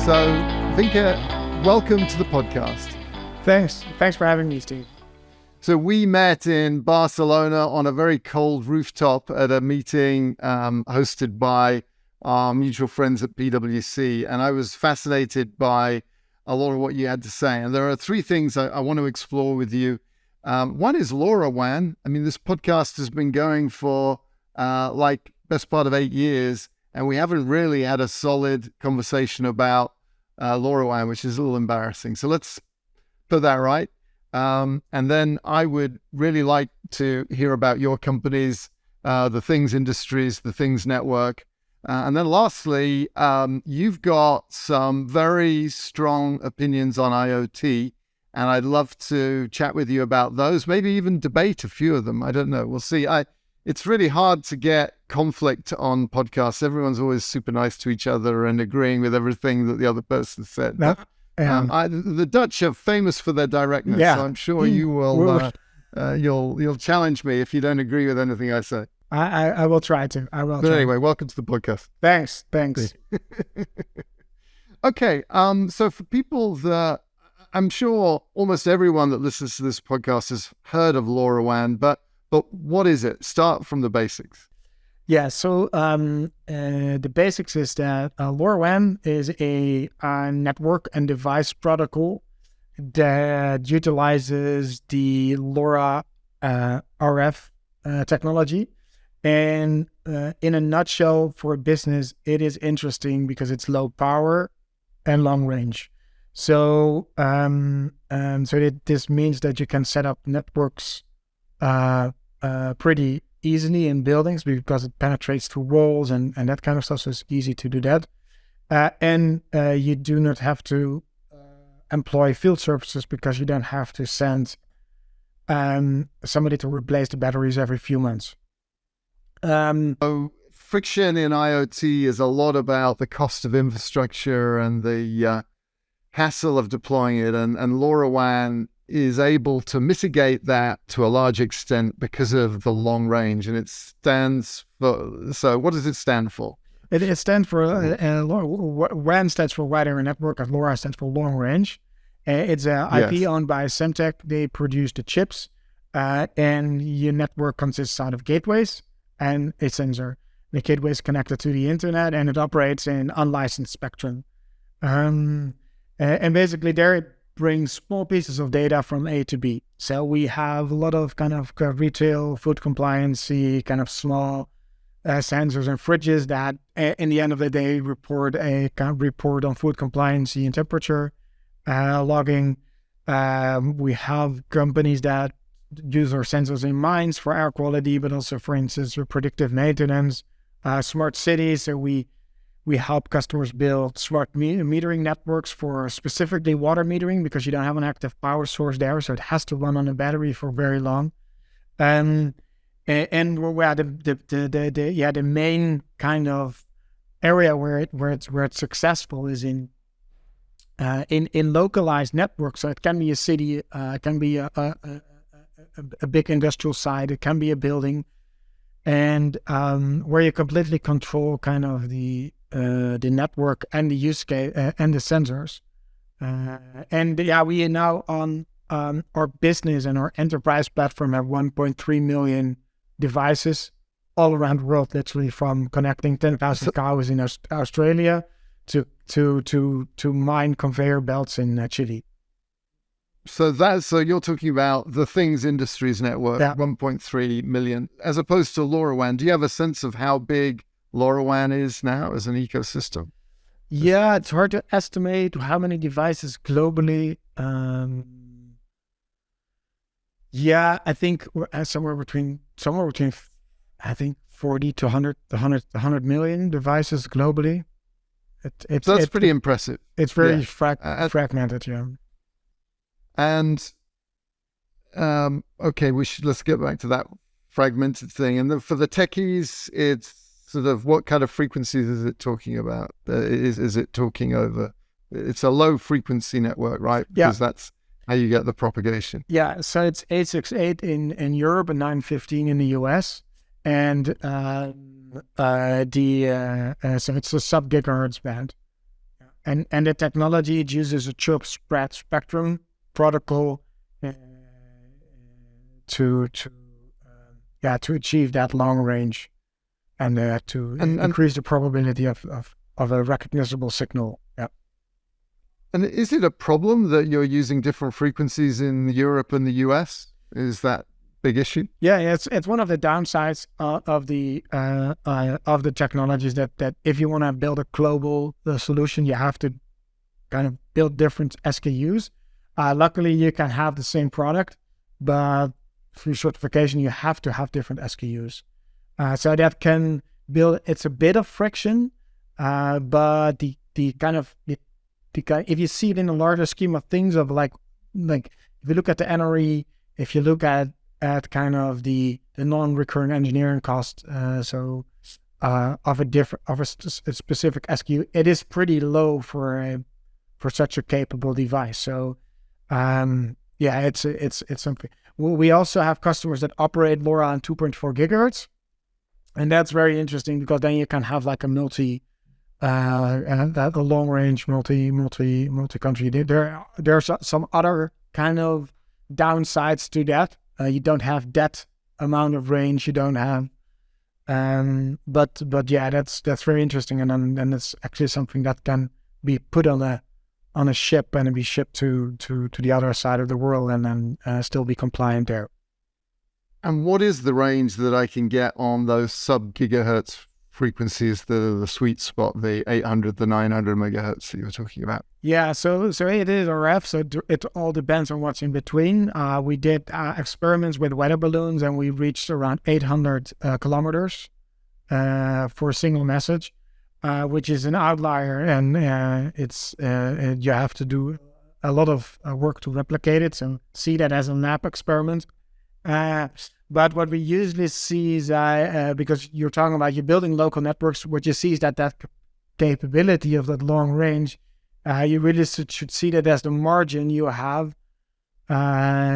So, Wienke, welcome to the podcast. Thanks for having me, Steve. So we met in Barcelona on a very cold rooftop at a meeting hosted by our mutual friends at PwC. And I was fascinated by a lot of what you had to say. And there are three things I want to explore with you. One is LoRaWAN. I mean, this podcast has been going for best part of 8 years, and we haven't really had a solid conversation about LoRaWAN, which is a little embarrassing. So let's put that right. And then I would really like to hear about your companies, the Things Industries, the Things Network. And then lastly, you've got some very strong opinions on IoT, and I'd love to chat with you about those, maybe even debate a few of them. I don't know. We'll see. It's really hard to get conflict on podcasts. Everyone's always super nice to each other and agreeing with everything that the other person said. The Dutch are famous for their directness, so I'm sure you will. You'll challenge me if you don't agree with anything I say. I will try to. But anyway, welcome to the podcast. Thanks. Okay. So for people that I'm sure almost everyone that listens to this podcast has heard of LoRaWAN, but what is it? Start from the basics. Yeah, so the basics is that LoRaWAN is a network and device protocol that utilizes the LoRa RF technology. And in a nutshell, for a business, it is interesting because it's low power and long range. So this means that you can set up networks pretty easily in buildings because it penetrates through walls and that kind of stuff. So it's easy to do that. And you do not have to employ field services because you don't have to send somebody to replace the batteries every few months. So friction in IoT is a lot about the cost of infrastructure and the hassle of deploying it. And LoRaWAN is able to mitigate that to a large extent because of the long range. And it stands for, so what does it stand for? It stands for, WAN stands for wide area network, and LoRa stands for long range. It's an IP owned by Semtech. They produce the chips, and your network consists out of gateways and a sensor. The gateway is connected to the internet, and it operates in unlicensed spectrum. And basically there it brings small pieces of data from A to B. So we have a lot of kind of retail, food compliancy, kind of small sensors and fridges that in the end of the day report on food compliancy and temperature logging. We have companies that use our sensors in mines for air quality, but also, for instance, for predictive maintenance, smart cities. So we help customers build smart metering networks for specifically water metering because you don't have an active power source there, so it has to run on a battery for very long. And the main kind of area where it's successful is in localized networks. So it can be a city, it can be a big industrial site, it can be a building, and where you completely control kind of the network and the use case and the sensors. We are now on our business and our enterprise platform have 1.3 million devices all around the world, literally from connecting 10,000 cows in Australia to mine conveyor belts in Chile. So you're talking about the Things Industries Network, 1.3 million, as opposed to LoRaWAN. Do you have a sense of how big LoRaWAN is now as an ecosystem? Yeah, it's hard to estimate how many devices globally. I think we're somewhere between I think 40 to 100 million devices globally. That's pretty impressive. It's very fragmented, yeah. And let's get back to that fragmented thing. And for the techies, it's sort of what kind of frequencies is it talking about? Is it talking over? It's a low frequency network, right? Because that's how you get the propagation. Yeah, so it's 868 in Europe and 915 in the US, and so it's a sub-gigahertz band. and the technology, it uses a chirp spread spectrum protocol to achieve that long range and to increase the probability of a recognizable signal. Yeah. And is it a problem that you're using different frequencies in Europe and the US? Is that big issue? Yeah, it's one of the downsides of the technologies that if you want to build a global solution, you have to kind of build different SKUs. Luckily, you can have the same product, but through certification, you have to have different SKUs. So that can build. It's a bit of friction, but if you see it in a larger scheme of things, of like if you look at the NRE, if you look at kind of the non-recurring engineering cost, of a specific SKU, it is pretty low for such a capable device. So it's something. We also have customers that operate LoRaWAN 2.4 gigahertz, and that's very interesting because then you can have like a a long range multi-country. There's some other kind of downsides to that. You don't have that amount of range. You don't have, but yeah, that's very interesting, and then it's actually something that can be put on a ship and be shipped to the other side of the world, and then still be compliant there. And what is the range that I can get on those sub-gigahertz frequencies, the sweet spot, the 800, the 900 megahertz that you were talking about? Yeah, so it is RF, so it all depends on what's in between. We did experiments with weather balloons, and we reached around 800 kilometers for a single message, which is an outlier, and you have to do a lot of work to replicate it, so see that as a lab experiment. But what we usually see is, because you're talking about you're building local networks, what you see is that capability of that long range, you really should see that as the margin you have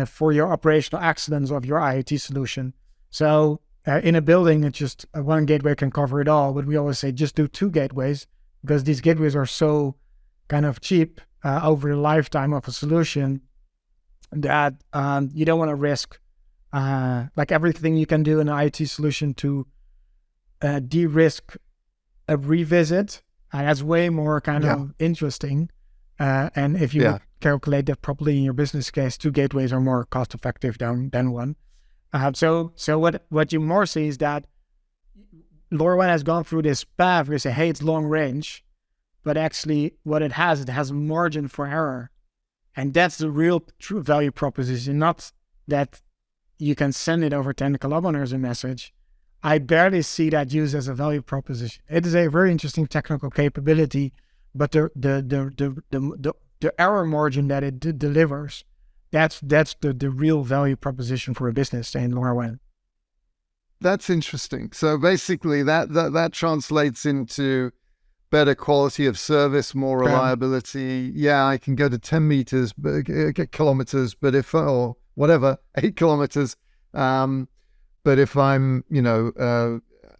for your operational excellence of your IoT solution. So in a building, it's just one gateway can cover it all, but we always say just do 2 gateways, because these gateways are so kind of cheap over the lifetime of a solution that you don't want to risk like everything you can do in an IoT solution to de-risk a revisit. That's way more kind of interesting. And if you calculate that properly in your business case, 2 gateways are more cost effective than one. So what you more see is that LoRaWAN has gone through this path where you say, hey, it's long range, but actually what it has margin for error. And that's the real true value proposition, not that you can send it over 10 kilometers a message. I barely see that used as a value proposition. It is a very interesting technical capability, but the error margin that it delivers, that's the real value proposition for a business in LoRaWAN. That's interesting. So basically that translates into better quality of service, more reliability. Yeah, I can go to 10 meters, get kilometers, but or whatever, 8 kilometers. But if I'm,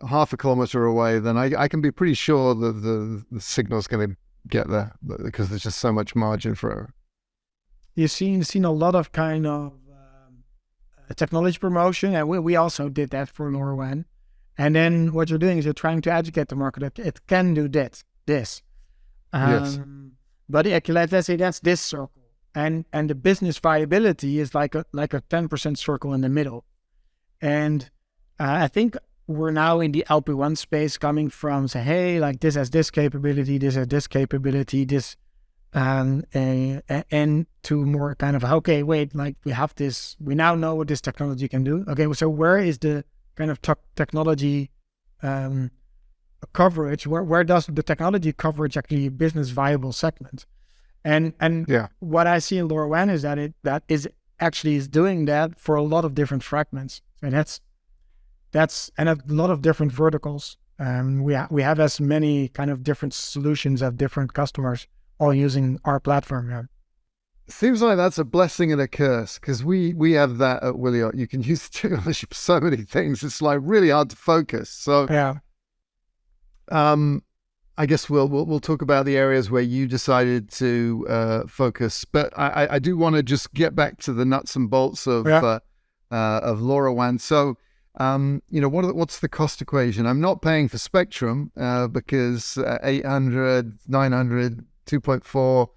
half a kilometer away, then I can be pretty sure that the signal's going to get there, because there's just so much margin for error. You've seen a lot of kind of technology promotion, and we also did that for LoRaWAN. And then what you're doing is you're trying to educate the market that it can do this. Yes. But let's say that's this circle. And the business viability is like a 10% circle in the middle. And I think we're now in the LP1 space, coming from say, hey, like this has this capability, this has this capability, this, and to more kind of, okay, wait, like we have this, we now know what this technology can do. Okay, so where is the kind of technology coverage? Where does the technology coverage actually a business viable segment? And what I see in LoRaWAN is that is doing that for a lot of different fragments, and that's a lot of different verticals. We have as many kind of different solutions of different customers all using our platform. Yeah. Seems like that's a blessing and a curse, because we have that at Wiliot. You can use the technology for so many things. It's like really hard to focus. So I guess we'll talk about the areas where you decided to focus, but I do want to just get back to the nuts and bolts of LoRaWAN. So, what's the cost equation? I'm not paying for spectrum because 800, 900, 2.4,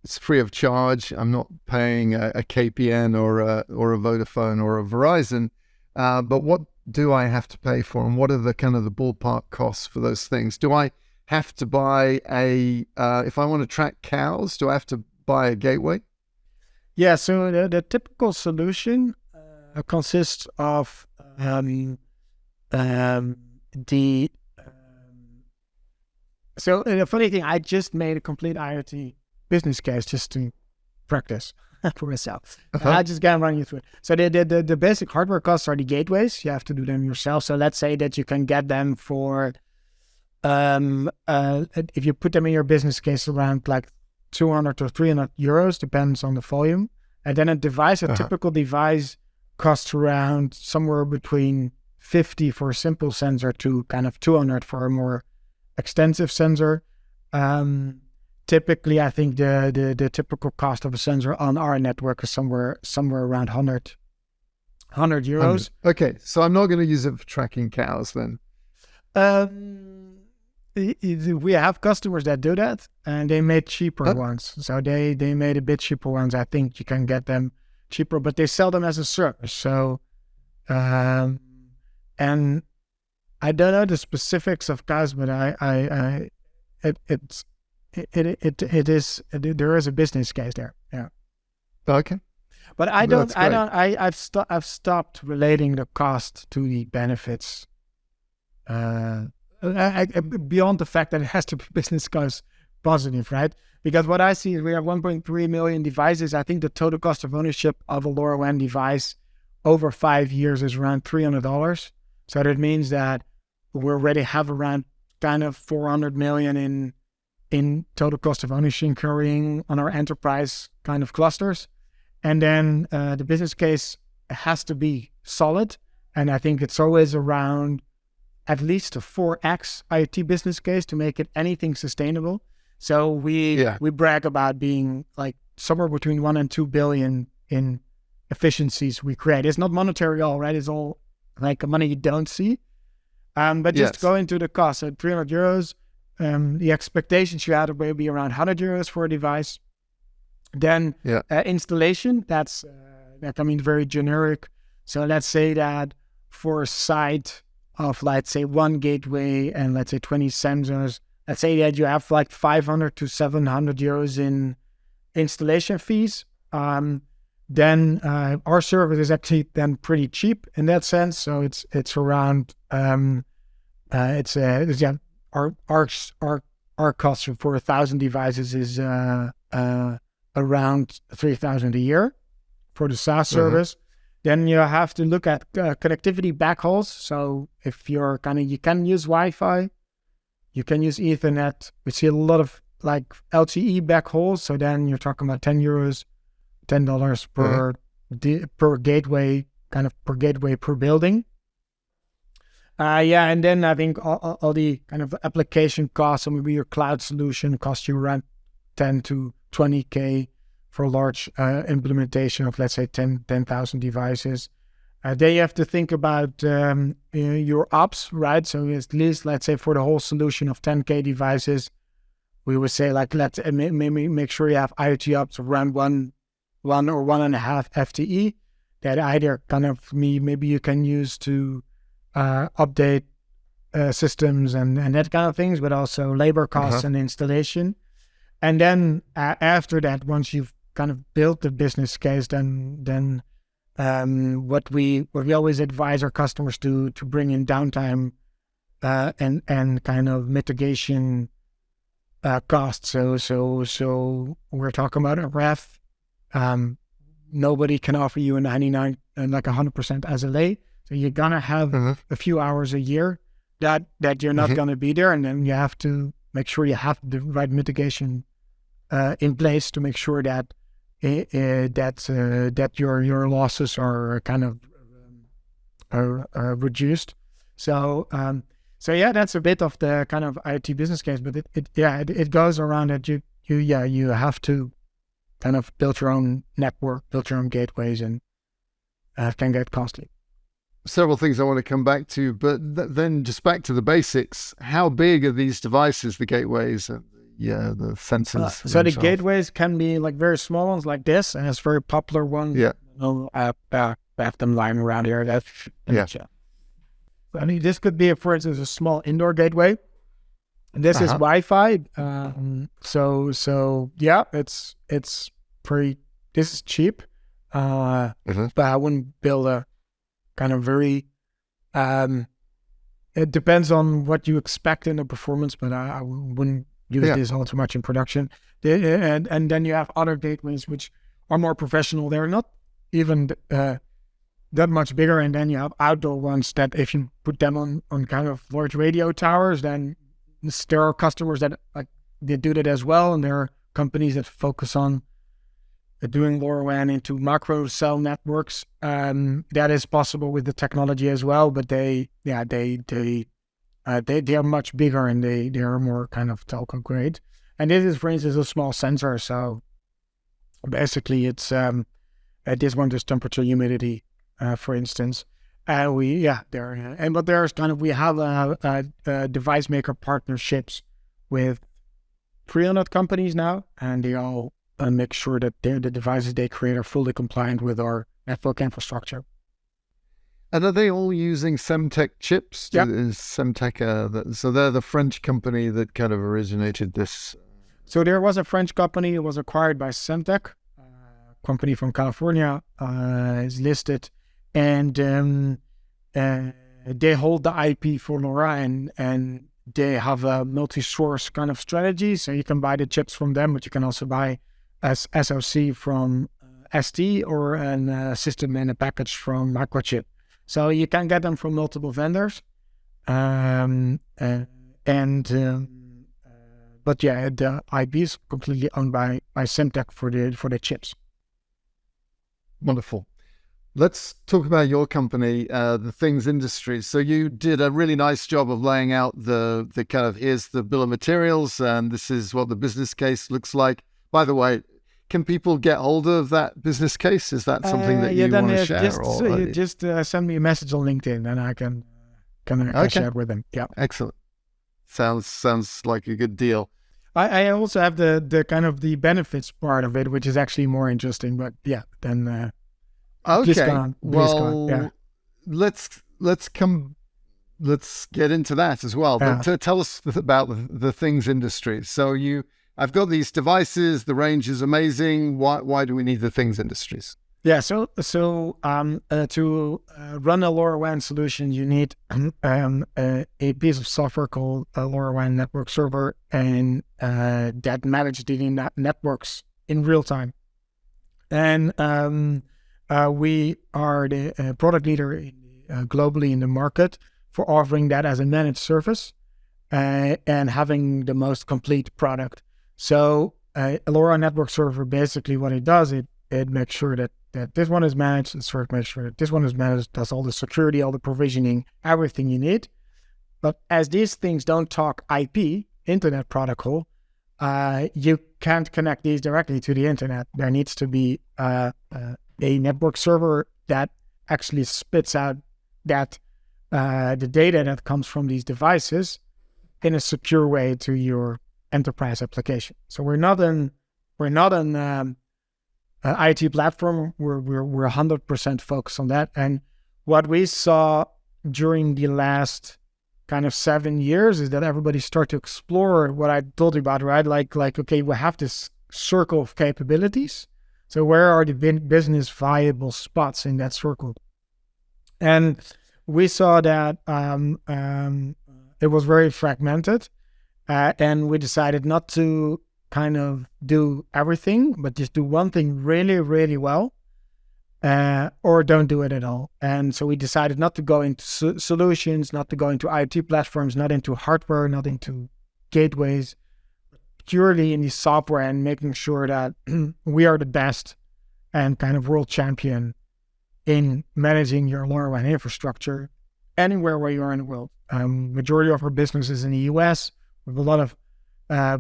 it's free of charge. I'm not paying a KPN or a Vodafone or a Verizon. But what do I have to pay for, and what are the kind of the ballpark costs for those things? Do I have to buy if I want to track cows, do I have to buy a gateway? Yeah, so the typical solution consists of so the funny thing, I just made a complete IoT business case just to practice for myself. I just gotta run you through it. So the basic hardware costs are the gateways. You have to do them yourself. So let's say that you can get them for if you put them in your business case around like 200 to 300 euros, depends on the volume. And then a typical device costs around somewhere between 50 for a simple sensor to kind of 200 for a more extensive sensor. Typically, I think the typical cost of a sensor on our network is somewhere around 100 euros. Okay, so I'm not going to use it for tracking cows then. We have customers that do that, and they made cheaper ones. So they made a bit cheaper ones. I think you can get them cheaper, but they sell them as a service. So, and I don't know the specifics of cows, but there is a business case there. Yeah. Okay. But I've stopped relating the cost to the benefits. Beyond the fact that it has to be business cost positive, right? Because what I see is we have 1.3 million devices. I think the total cost of ownership of a LoRaWAN device over 5 years is around $300. So that means that we already have around kind of 400 million in total cost of ownership incurring on our enterprise kind of clusters. And then the business case has to be solid. And I think it's always around at least a 4x IoT business case to make it anything sustainable. So we brag about being like somewhere between 1 and 2 billion in efficiencies we create. It's not monetary all, right? It's all like money you don't see. But just go into the cost. So 300 euros, the expectations you had will be around 100 euros for a device. Then installation, that's very generic. So let's say that for a site of, let's say, 1 gateway and let's say 20 sensors, let's say that you have like 500 to 700 euros in installation fees. Then our service is actually then pretty cheap in that sense. So it's around our cost for 1,000 devices is around 3,000 a year for the SaaS service. Then you have to look at connectivity backhauls. So if you can use Wi-Fi, you can use Ethernet. We see a lot of like LTE backhauls. So then you're talking about $10 per gateway, kind of per gateway per building. And then I think all the kind of application costs, so maybe your cloud solution costs you around 10 to 20K for a large implementation of, let's say, 10,000 devices. Then you have to think about your ops, right? So at least, let's say, for the whole solution of 10K devices, we would say, like, let's maybe make sure you have IoT ops around 1 or 1.5 FTE that either kind of maybe you can use to update systems and that kind of things, but also labor costs and installation. And then after that, once you've kind of built the business case, then what we always advise our customers to bring in downtime and kind of mitigation costs. So we're talking about a ref. Nobody can offer you a 99 and like 100% SLA. So you're gonna have a few hours a year that you're not gonna be there, and then you have to make sure you have the right mitigation in place to make sure that that your losses are kind of reduced. So So yeah, that's a bit of the kind of IoT business case, but it goes around that you have to kind of build your own network, build your own gateways, and can get costly. Several things I want to come back to, but then just back to the basics. How big are these devices, the gateways, and the sensors? So the gateways can be like very small ones like this, and it's very popular one. Yeah. I have them lying around here. I mean, this could be, for instance, a small indoor gateway. And this is Wi-Fi. So yeah, it's pretty. This is cheap, but I wouldn't build a kind of very. It depends on what you expect in the performance, but I wouldn't use this all too much in production. And then you have other gateways which are more professional. They're not even that much bigger, and then you have outdoor ones that if you put them on kind of large radio towers, then there are customers that they do that as well, and there are companies that focus on doing LoRaWAN into macro cell networks. That is possible with the technology as well, but they are much bigger, and they are more kind of telco grade. And this is, for instance, a small sensor. So basically, it's this one does temperature, humidity, for instance. We have device maker partnerships with 300 companies now, and they all make sure that the devices they create are fully compliant with our network infrastructure. And are they all using Semtech chips? Yeah. Is Semtech, so they're the French company that kind of originated this? So there was a French company. It was acquired by Semtech, a company from California, is listed. And they hold the IP for LoRa, and they have a multi-source kind of strategy. So you can buy the chips from them, but you can also buy as SoC from ST or a system in a package from Microchip. So you can get them from multiple vendors. But yeah, the IP is completely owned by Semtech for the chips. Wonderful. Let's talk about your company, the Things Industries. So you did a really nice job of laying out the kind of, here's the bill of materials, and this is what the business case looks like. By the way, can people get hold of that business case? Is that something that you want to share? Just send me a message on LinkedIn, and I can share it with them. Yeah, excellent. Sounds like a good deal. I also have the kind of the benefits part of it, which is actually more interesting. But yeah, then. Okay. Let's get into that as well. But tell us about the Things Industry. So I've got these devices. The range is amazing. Why do we need the Things Industries? Yeah. So to run a LoRaWAN solution, you need a piece of software called a LoRaWAN network server, and that manages the networks in real time. And we are the product leader globally in the market for offering that as a managed service and having the most complete product. So a LoRa network server, basically what it does, it makes sure that this one is managed, the server makes sure that this one is managed, does all the security, all the provisioning, everything you need. But as these things don't talk IP, Internet Protocol, you can't connect these directly to the internet. There needs to be a network server that actually spits out that the data that comes from these devices in a secure way to your enterprise application. So we're not an IT platform. We're 100% focused on that. And what we saw during the last kind of 7 years is that everybody started to explore what I told you about, right? Like, okay, we have this circle of capabilities. So where are the business viable spots in that circle? And we saw that it was very fragmented, and we decided not to kind of do everything, but just do one thing really, really well, or don't do it at all. And so we decided not to go into solutions, not to go into IoT platforms, not into hardware, not into gateways, purely in the software and making sure that we are the best and kind of world champion in managing your LoRaWAN infrastructure anywhere where you are in the world. Majority of our business is in the US. We have a lot of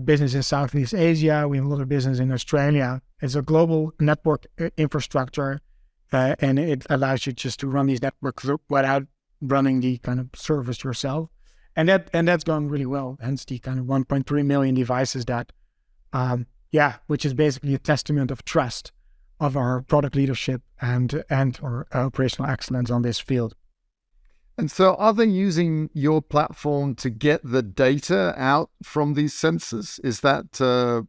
business in Southeast Asia. We have a lot of business in Australia. It's a global network infrastructure, and it allows you just to run these networks without running the kind of service yourself. And that's going really well. Hence the kind of 1.3 million devices that, which is basically a testament of trust of our product leadership and our operational excellence on this field. And so are they using your platform to get the data out from these sensors? Is that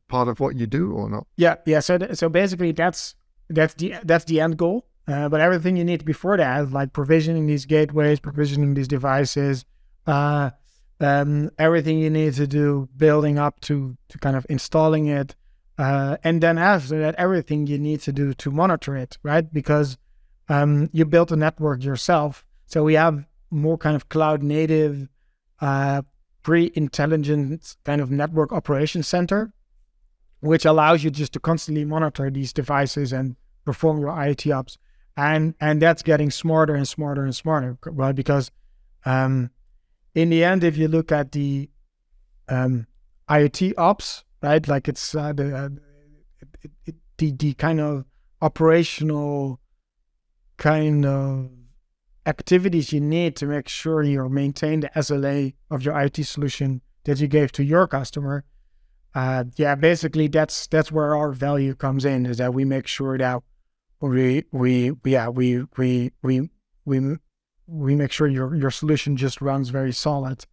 part of what you do or not? Yeah. So basically that's the end goal. But everything you need before that, like provisioning these gateways, provisioning these devices, everything you need to do building up to kind of installing it. And then after that, everything you need to do to monitor it, right? Because you built a network yourself. So we have more kind of cloud native, pre-intelligent kind of network operations center, which allows you just to constantly monitor these devices and perform your IoT ops. And that's getting smarter and smarter and smarter, right? Because in the end, if you look at the IoT ops, right, like it's the kind of operational kind of activities you need to make sure you maintain the SLA of your IoT solution that you gave to your customer. Basically that's where our value comes in, is that we make sure that we make sure your solution just runs very solid,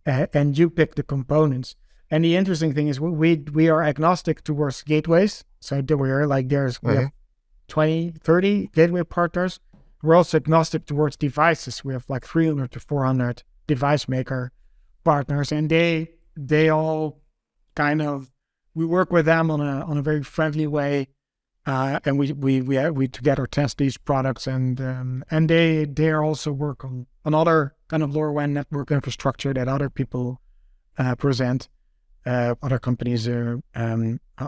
and you pick the components. And the interesting thing is we are agnostic towards gateways. So we have 20, 30 gateway partners. We're also agnostic towards devices. We have like 300 to 400 device maker partners, and they all kind of, we work with them on a very friendly way, and we together test these products, and they also work on other kind of LoRaWAN network infrastructure that other people present, other companies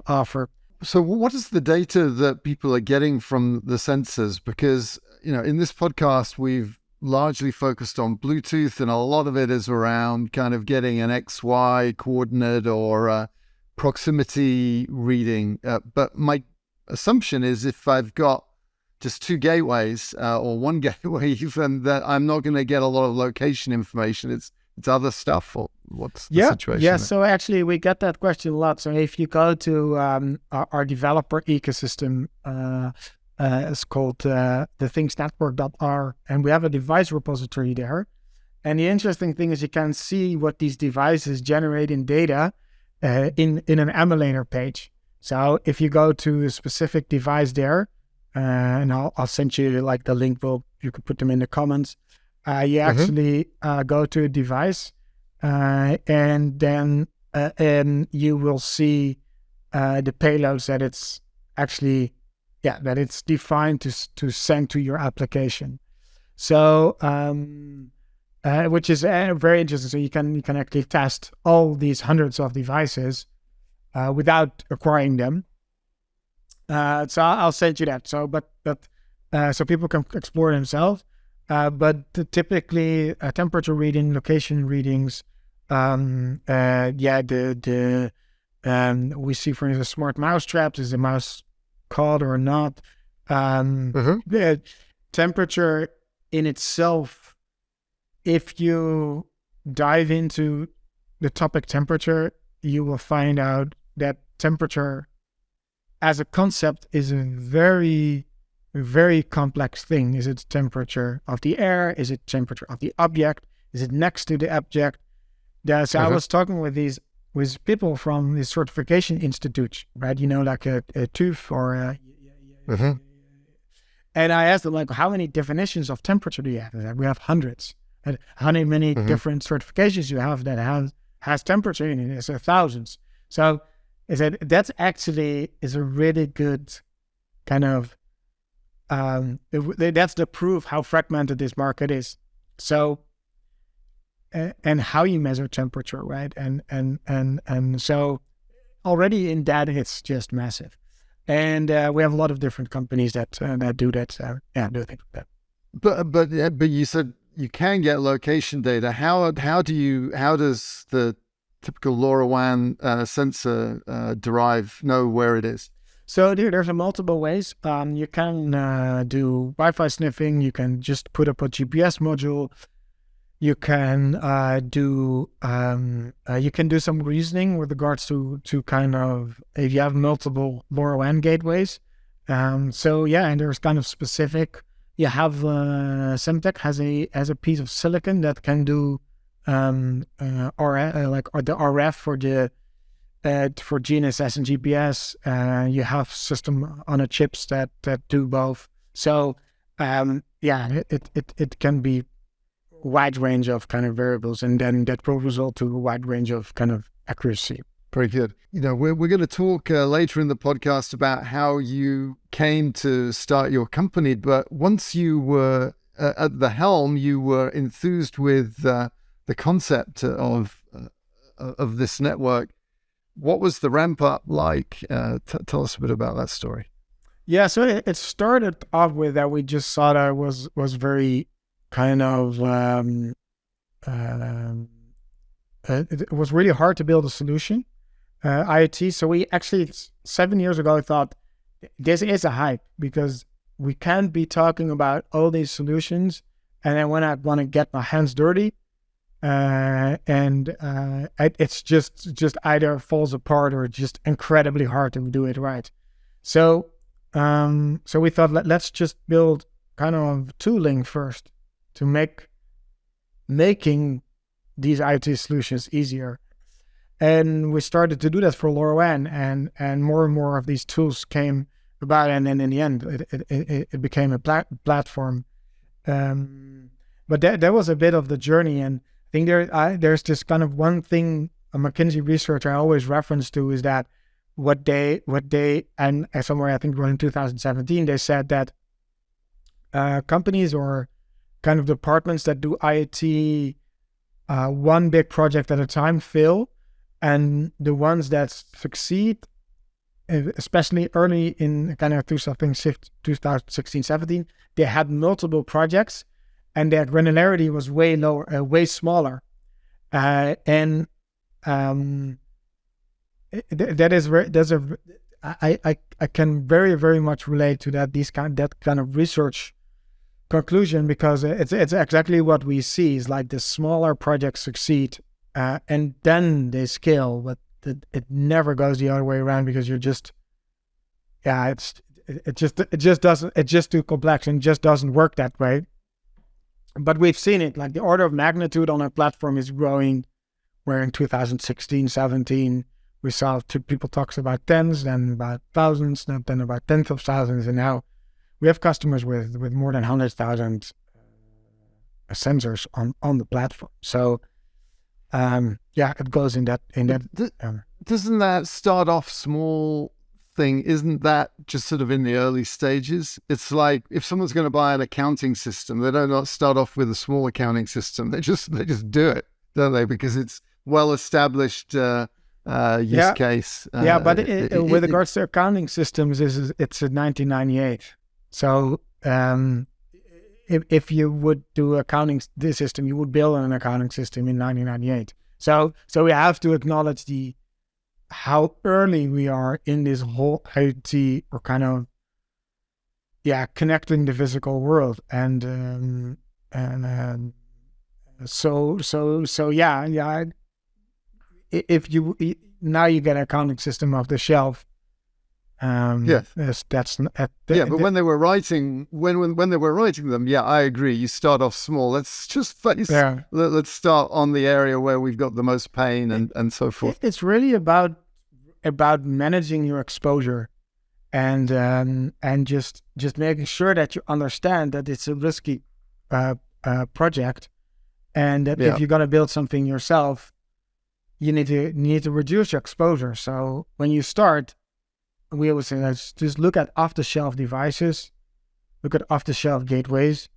offer. So what is the data that people are getting from the sensors? Because, in this podcast, we've largely focused on Bluetooth, and a lot of it is around kind of getting an XY coordinate or a proximity reading. But my assumption is if I've got just two gateways or one gateway, even, that I'm not going to get a lot of location information. It's other stuff, or what's the situation? Yeah, so actually we get that question a lot. So if you go to our developer ecosystem, it's called the thingsnetwork.r, and we have a device repository there. And the interesting thing is you can see what these devices generate in data in an emulator page. So if you go to a specific device there, and I'll send you like the link, you can put them in the comments. You actually go to a device, and then you will see the payloads that it's actually, that it's defined to send to your application. So, which is very interesting. So you can actually test all these hundreds of devices without acquiring them. So I'll send you that. So, but so people can explore themselves. But typically temperature reading, location readings, we see, for instance, smart mouse traps. Is the mouse caught or not? The temperature in itself, if you dive into the topic temperature, you will find out that temperature as a concept is a very, very complex thing. Is it temperature of the air? Is it temperature of the object? Is it next to the object? So I was talking with people from the certification institutes, right? Like a TÜV or and I asked them, like, how many definitions of temperature do you have? We have hundreds. And how many different certifications you have that has temperature in it? It's thousands. So I said that's actually is a really good kind of that's the proof how fragmented this market is. So and how you measure temperature, right? And so already in that it's just massive. And we have a lot of different companies that do that. Do things like that. But you said you can get location data. How does the typical LoRaWAN sensor know where it is? So there's multiple ways. You can do Wi-Fi sniffing. You can just put up a GPS module. You can do some reasoning with regards to kind of if you have multiple LoRaWAN gateways. So yeah, and there's kind of specific. You have Semtech has a piece of silicon that can do RF like the RF for the for GNSS and GPS. You have system on a chips that do both. So it can be wide range of kind of variables, and then that will result to a wide range of kind of accuracy. Very good. We're going to talk later in the podcast about how you came to start your company, but once you were at the helm, you were enthused with the concept of this network. What was the ramp up like? Tell us a bit about that story. Yeah, so it started off with that we just saw that it was very kind of it was really hard to build a solution, IoT. So we actually 7 years ago thought this is a hype because we can't be talking about all these solutions and then when I want to get my hands dirty, it's just either falls apart or just incredibly hard to do it right. So we thought let's just build kind of tooling first to making these IoT solutions easier. And we started to do that for LoRaWAN, and more of these tools came about, and then in the end, it became a platform. But that was a bit of the journey, and I think there's this kind of one thing a McKinsey researcher I always reference to is that what they and somewhere I think in 2017 they said that companies or kind of departments that do IoT one big project at a time fail, and the ones that succeed, especially early in kind of 2016-17, they had multiple projects and their granularity was way lower, way smaller. I can very, very much relate to that kind of research conclusion, because it's exactly what we see is like the smaller projects succeed and then they scale, but it never goes the other way around, because you're just it's just too complex and just doesn't work that way. But we've seen it, like the order of magnitude on our platform is growing, where in 2016-17 we saw people talks about tens, then about thousands, then about tens of thousands, and now we have customers with more than 100,000 sensors on the platform. So it goes in that. Doesn't that start off small thing? Isn't that just sort of in the early stages? It's like if someone's going to buy an accounting system, they don't not start off with a small accounting system. They just do it, don't they? Because it's well established use case. But with regards to accounting systems, it's a 1998. So if you would do this system, you would build an accounting system in 1998. So we have to acknowledge how early we are in this whole IoT, or kind of connecting the physical world, if you now you get an accounting system off the shelf. But when they were writing them, I agree. You start off small. Let's just let's start on the area where we've got the most pain and so forth. It's really about managing your exposure, and just making sure that you understand that it's a risky project, and that if you're going to build something yourself, you need to reduce your exposure. So when you start, we always say, let's just look at off-the-shelf devices, look at off-the-shelf gateways,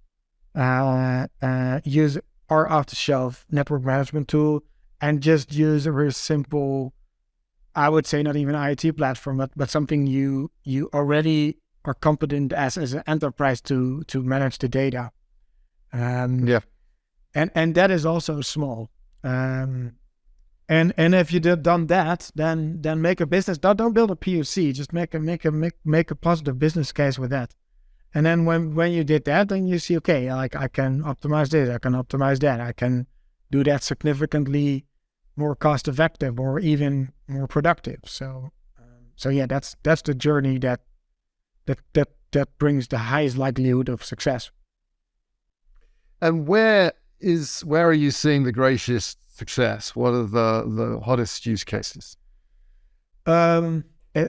use our off-the-shelf network management tool, and just use a very simple, I would say not even IoT platform, but something you already are competent as an enterprise to manage the data. and that is also small. And if you done that, then make a business. Don't build a POC. Just make a positive business case with that. And then when you did that, then you see, okay, like I can optimize this, I can optimize that, I can do that significantly more cost effective or even more productive. So yeah, that's the journey that brings the highest likelihood of success. And where are you seeing the greatest success? What are the hottest use cases?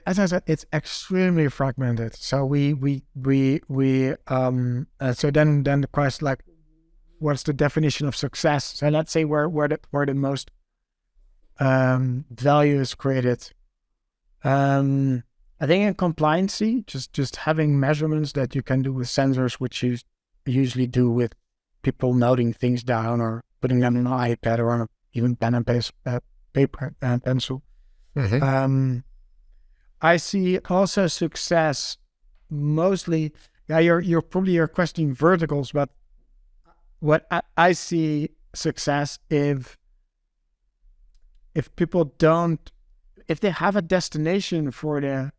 As I said, it's extremely fragmented. So so then the question, like, what's the definition of success? So let's say where the most value is created. I think in compliancy, just having measurements that you can do with sensors, which you usually do with people noting things down or putting them on an iPad or on even pen and paper and pencil. Mm-hmm. I see also success mostly. Yeah, you're probably questioning verticals, but what I see success if people don't, if they have a destination for the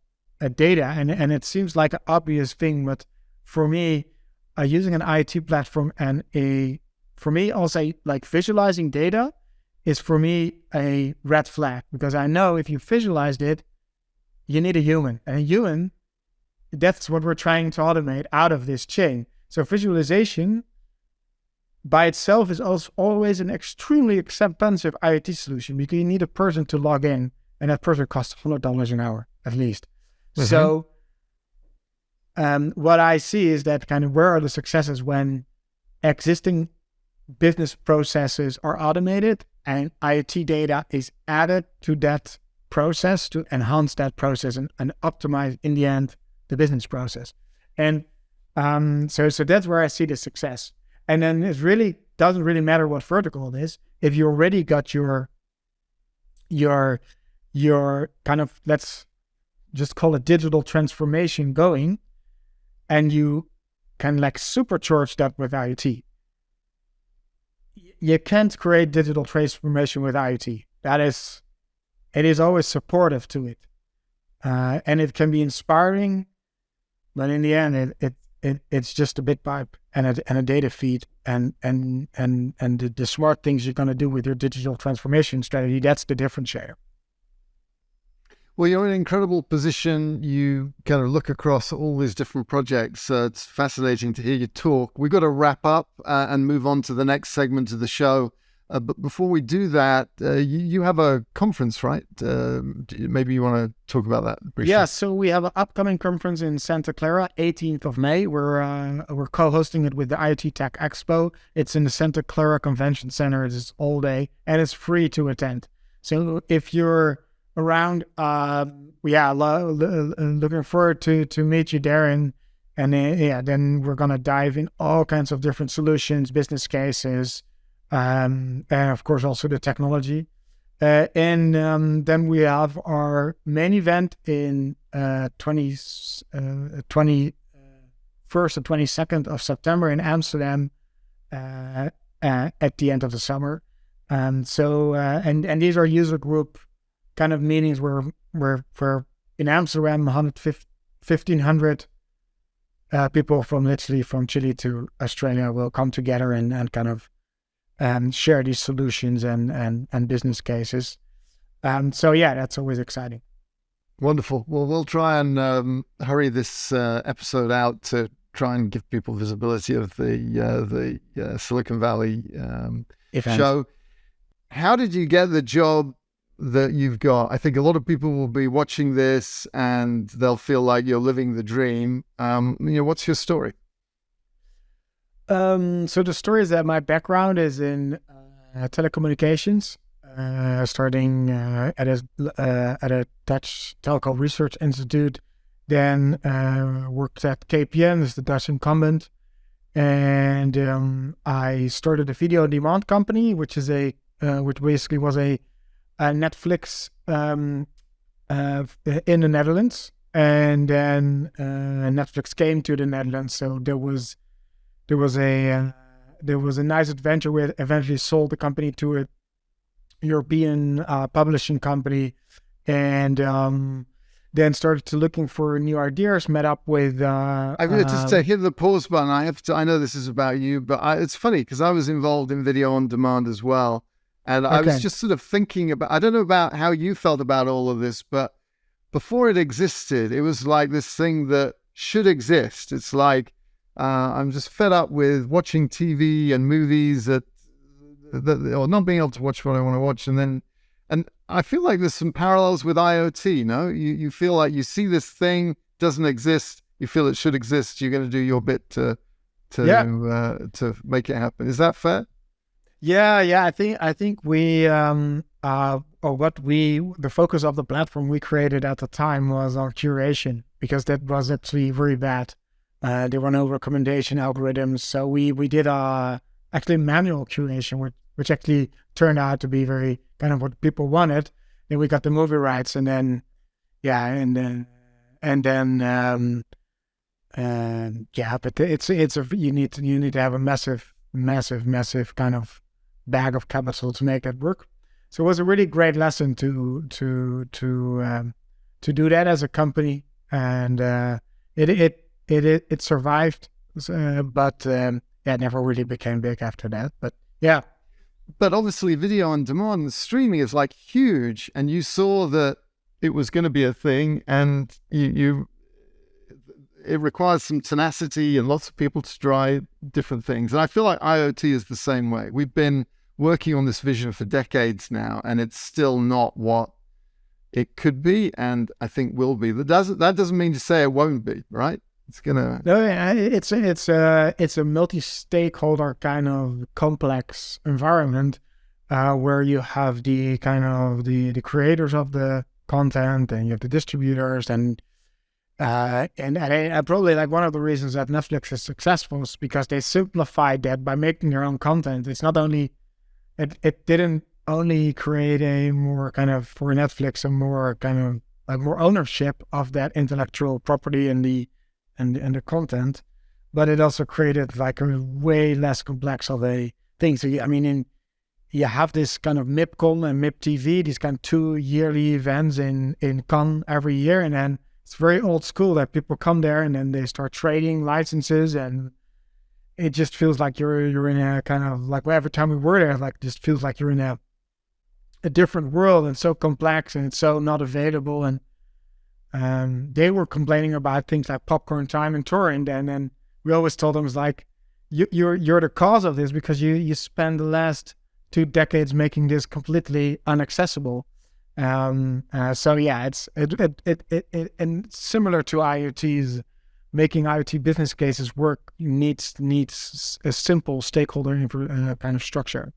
data, and it seems like an obvious thing, but for me, using an IoT platform for me also like visualizing data is for me a red flag, because I know if you visualized it, you need a human, and a human, that's what we're trying to automate out of this chain. So visualization by itself is also always an extremely expensive IoT solution, because you need a person to log in, and that person costs $100 an hour at least. Mm-hmm. So what I see is that kind of where are the successes when existing business processes are automated and IoT data is added to that process to enhance that process and optimize in the end the business process. And so that's where I see the success. And then it really doesn't really matter what vertical it is. If you already got your kind of, let's just call it digital transformation going, and you can like supercharge that with IoT. You can't create digital transformation with IoT. It is always supportive to it. And it can be inspiring, but in the end, it's just a bit pipe and a data feed and the smart things you're going to do with your digital transformation strategy. That's the differentiator. Well, you're in an incredible position. You kind of look across all these different projects. It's fascinating to hear you talk. We've got to wrap up and move on to the next segment of the show. But before we do that, you have a conference, right? Maybe you want to talk about that briefly. Yeah, so we have an upcoming conference in Santa Clara, 18th of May. We're co-hosting it with the IoT Tech Expo. It's in the Santa Clara Convention Center. It's all day, and it's free to attend. So if you're around, looking forward to meet you there, and then we're gonna dive in all kinds of different solutions, business cases, and of course also the technology. And then we have our main event in 21st and 22nd of September in Amsterdam at the end of the summer. And these are user group kind of meetings where in Amsterdam 1,500 people from Chile to Australia will come together and kind of share these solutions and business cases. So yeah, that's always exciting. Wonderful. Well, we'll try and hurry this episode out to try and give people visibility of the Silicon Valley show. How did you get the job that you've got? I think a lot of people will be watching this and they'll feel like you're living the dream. What's your story? So the story is that my background is in telecommunications, starting at a Dutch telco research institute, then worked at KPN as the Dutch incumbent, and I started a video on demand company, which basically was a Netflix in the Netherlands, and then Netflix came to the Netherlands, so there was a there was a nice adventure. We eventually sold the company to a European publishing company, and then started to looking for new ideas. Met up with. I mean, just to hit the pause button, I know this is about you, but it's funny because I was involved in video on demand as well, and I was just sort of thinking about. I don't know about how you felt about all of this, but before it existed, it was like this thing that should exist. It's like I'm just fed up with watching TV and movies or not being able to watch what I want to watch, and I feel like there's some parallels with IoT. No, you feel like you see this thing doesn't exist, you feel it should exist. You're going to do your bit to make it happen. Is that fair? Yeah. I think we the focus of the platform we created at the time was on curation, because that was actually very bad. There were no recommendation algorithms, so we did actually manual curation, which actually turned out to be very kind of what people wanted. Then we got the movie rights, and then but you need to have a massive kind of bag of capital to make that work. So it was a really great lesson to do that as a company, and it survived, but it never really became big after that. But yeah. But obviously, video on demand streaming is like huge, and you saw that it was going to be a thing, and it requires some tenacity and lots of people to try different things. And I feel like IoT is the same way. We've been working on this vision for decades now, and it's still not what it could be, and I think will be. That doesn't mean to say it won't be, right? It's gonna. No, it's a multi-stakeholder kind of complex environment where you have the kind of the creators of the content, and you have the distributors, and probably like one of the reasons that Netflix is successful is because they simplified that by making their own content. It's not only it didn't only create a more kind of, for Netflix, a more kind of like more ownership of that intellectual property and the content, but it also created like a way less complex of a thing. So you have this kind of MIPCon and MIPTV, these kind of 2 yearly events in Cannes every year, and then it's very old school that people come there and then they start trading licenses, and it just feels like you're in a kind of like, well, every time we were there, like just feels like you're in a different world, and so complex, and it's so not available. And they were complaining about things like popcorn time and torrent, and then we always told them, it's like, you're the cause of this, because you spend the last 2 decades making this completely inaccessible. So yeah, it's and similar to IoTs, making IoT business cases work needs a simple stakeholder kind of structure.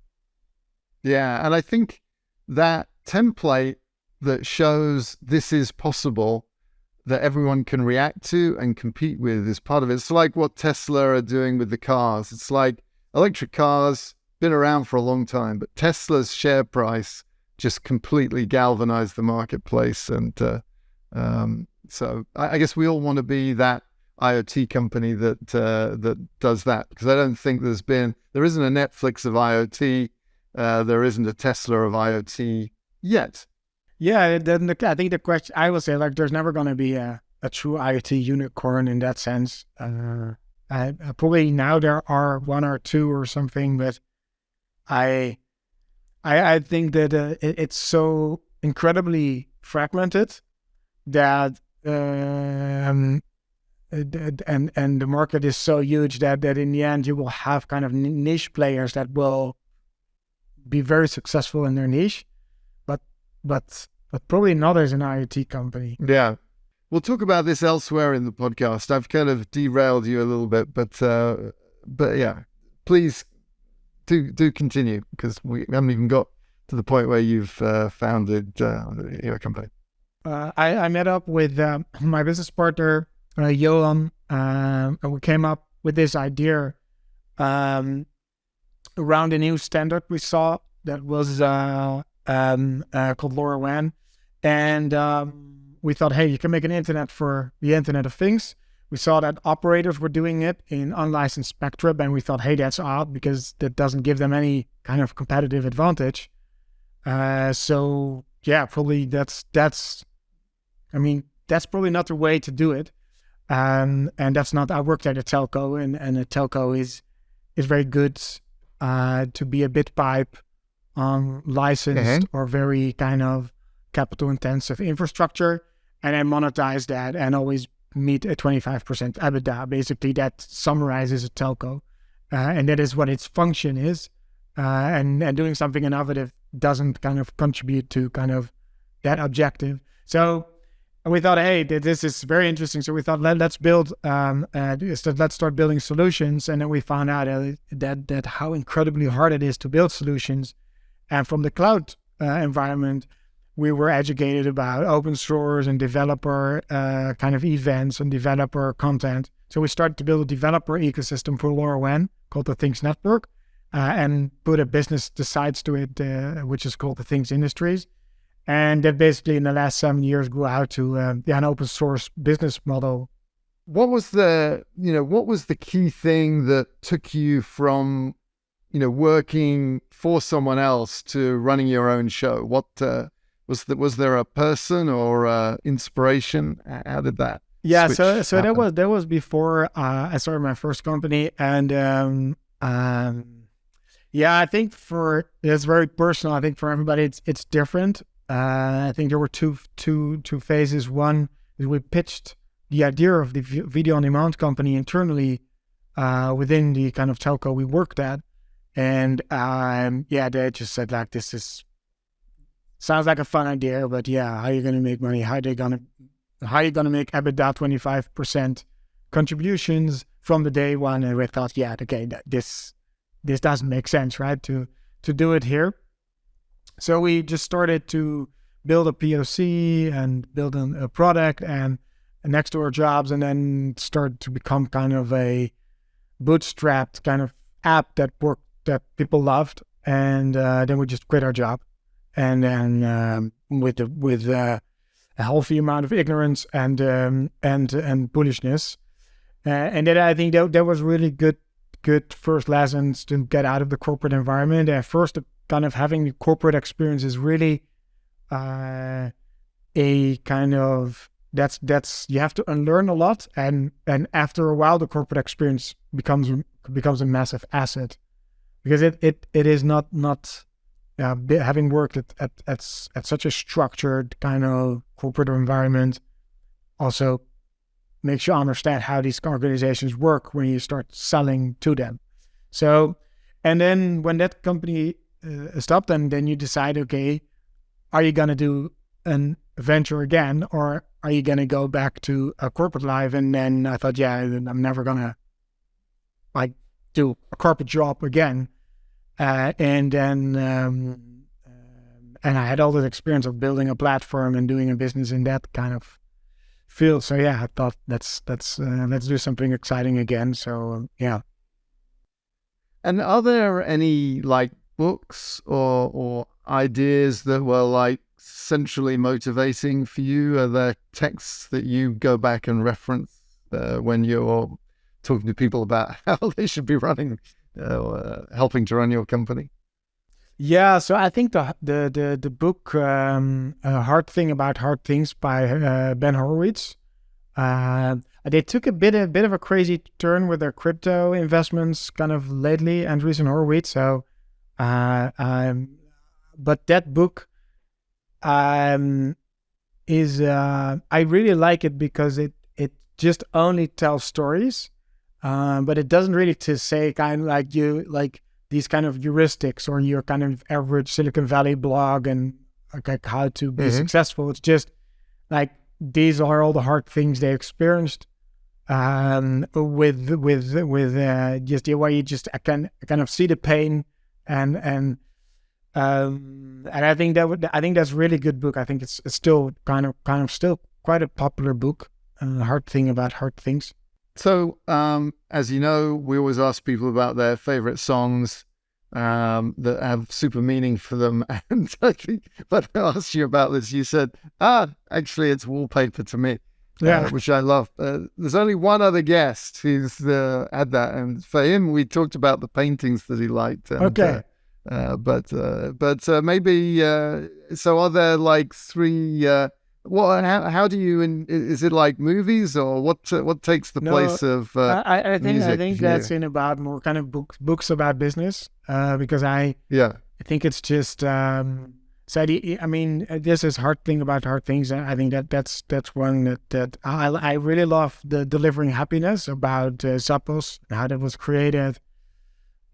Yeah, and I think that template that shows this is possible, that everyone can react to and compete with, is part of it. It's like what Tesla are doing with the cars. It's like electric cars, been around for a long time, but Tesla's share price just completely galvanized the marketplace. And so I guess we all want to be that IoT company that does that, because I don't think there isn't a Netflix of IoT, there isn't a Tesla of IoT yet. Yeah, then I think the question, I would say, like, there's never going to be a true IoT unicorn in that sense. Probably now there are 1 or 2 or something, but I think that it's so incredibly fragmented that and the market is so huge that in the end you will have kind of niche players that will be very successful in their niche, but probably not as an IoT company. Yeah. We'll talk about this elsewhere in the podcast. I've kind of derailed you a little bit, but yeah, please do continue, because we haven't even got to the point where you've founded your company. I met up with my business partner, Johan, and we came up with this idea around a new standard we saw that was called LoRaWAN. And we thought, hey, you can make an internet for the Internet of Things, We saw that operators were doing it in unlicensed spectrum, and we thought, hey, that's odd because that doesn't give them any kind of competitive advantage. So yeah, probably that's probably not the way to do it. And that's not. I worked at a telco, and a telco is very good to be a bit pipe licensed or very kind of capital intensive infrastructure, and then monetize that and always meet a 25% EBITDA. Basically, that summarizes a telco, and that is what its function is. And doing something innovative doesn't kind of contribute to kind of that objective. So we thought, hey, this is very interesting. So we thought, let's start building solutions. And then we found out that how incredibly hard it is to build solutions. And from the cloud environment, we were educated about open source and developer kind of events and developer content. So we started to build a developer ecosystem for LoRaWAN called the Things Network, and put a business sides to it, which is called the Things Industries. And that basically in the last 7 years grew out to an open source business model. What was the key thing that took you from, working for someone else to running your own show? What was there a person or inspiration? How did that? Yeah, so that was before I started my first company, and I think it's very personal. I think for everybody it's different. I think there were two phases. One is we pitched the idea of the video on demand company internally within the kind of telco we worked at, and they just said like, sounds like a fun idea, but how are you gonna make money? How are you gonna make EBITDA 25% contributions from the day one? And we thought, this doesn't make sense, right? To do it here. So we just started to build a POC and build a product and next to our jobs, and then start to become kind of a bootstrapped kind of app that people loved. And then we just quit our job, and then with a healthy amount of ignorance and bullishness, and then I think that was really good first lessons to get out of the corporate environment. At first, kind of having the corporate experience is really a kind of that's you have to unlearn a lot, and after a while the corporate experience becomes a massive asset, because it is not having worked at such a structured kind of corporate environment also makes you understand how these organizations work when you start selling to them. So, and then when that company stopped, and then you decide, okay, are you going to do an venture again, or are you going to go back to a corporate life? And then I thought, I'm never going to do a corporate job again. And I had all this experience of building a platform and doing a business in that kind of field. So I thought let's do something exciting again. So And are there any books or ideas that were centrally motivating for you? Are there texts that you go back and reference when you're talking to people about how they should be running, helping to run your company? Yeah, so I think the book Hard Thing About Hard Things by Ben Horowitz, they took a bit of a crazy turn with their crypto investments kind of lately, Andreessen and Horowitz. So, but that book is I really like it because it just only tells stories, but it doesn't really to say kind of these kind of heuristics or your kind of average Silicon Valley blog and how to be successful. It's just these are all the hard things they experienced with just the way you just kind of see the pain and I think that's a really good book. I think it's still kind of still quite a popular book. Hard Thing About Hard Things. So, as you know, we always ask people about their favorite songs that have super meaning for them. And I think when I asked you about this, you said, actually, it's Wallpaper to me. which I love. There's only one other guest who's had that, and for him, we talked about the paintings that he liked. And, Okay. But maybe so. Are there like three? How do you? Is it like movies or what takes the place of I think music that's in about more kind of books about business. Because I think it's just so I mean, this is hard thing about hard things. I think that's one that I really love, the delivering happiness about Zappos, how that was created.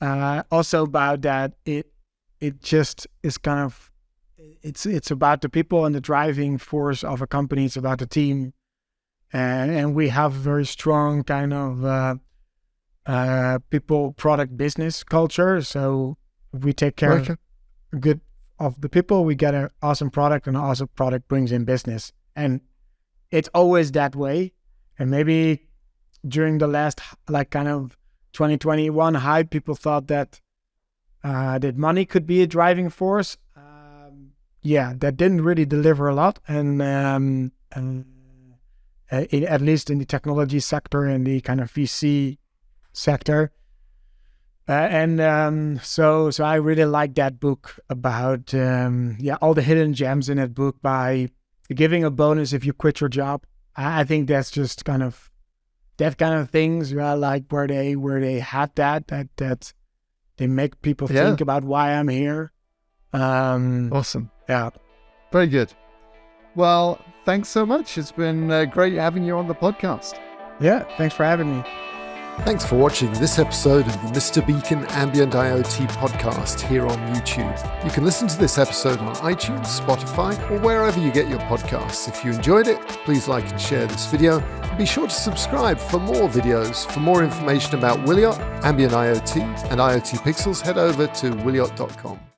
Also about that it just is kind of it's about the people and the driving force of a company. It's about the team, and we have a very strong kind of people, product, business culture. So if we take care good of the people, we get an awesome product, and an awesome product brings in business, and it's always that way. And maybe during the last like kind of 2021 hype, people thought that that money could be a driving force. That didn't really deliver a lot, and at least in the technology sector and the kind of VC sector. So I really like that book about all the hidden gems in that book, by giving a bonus if you quit your job. I think that's just kind of that kind of things, like where they had that they make people think about why I'm here. Awesome. Yeah. Very good. Well, thanks so much. It's been great having you on the podcast. Yeah, thanks for having me. Thanks for watching this episode of the Mr. Beacon Ambient IoT podcast here on YouTube. You can listen to this episode on iTunes, Spotify, or wherever you get your podcasts. If you enjoyed it, please like and share this video. And be sure to subscribe for more videos. For more information about Wiliot, Ambient IoT, and IoT Pixels, head over to wiliot.com.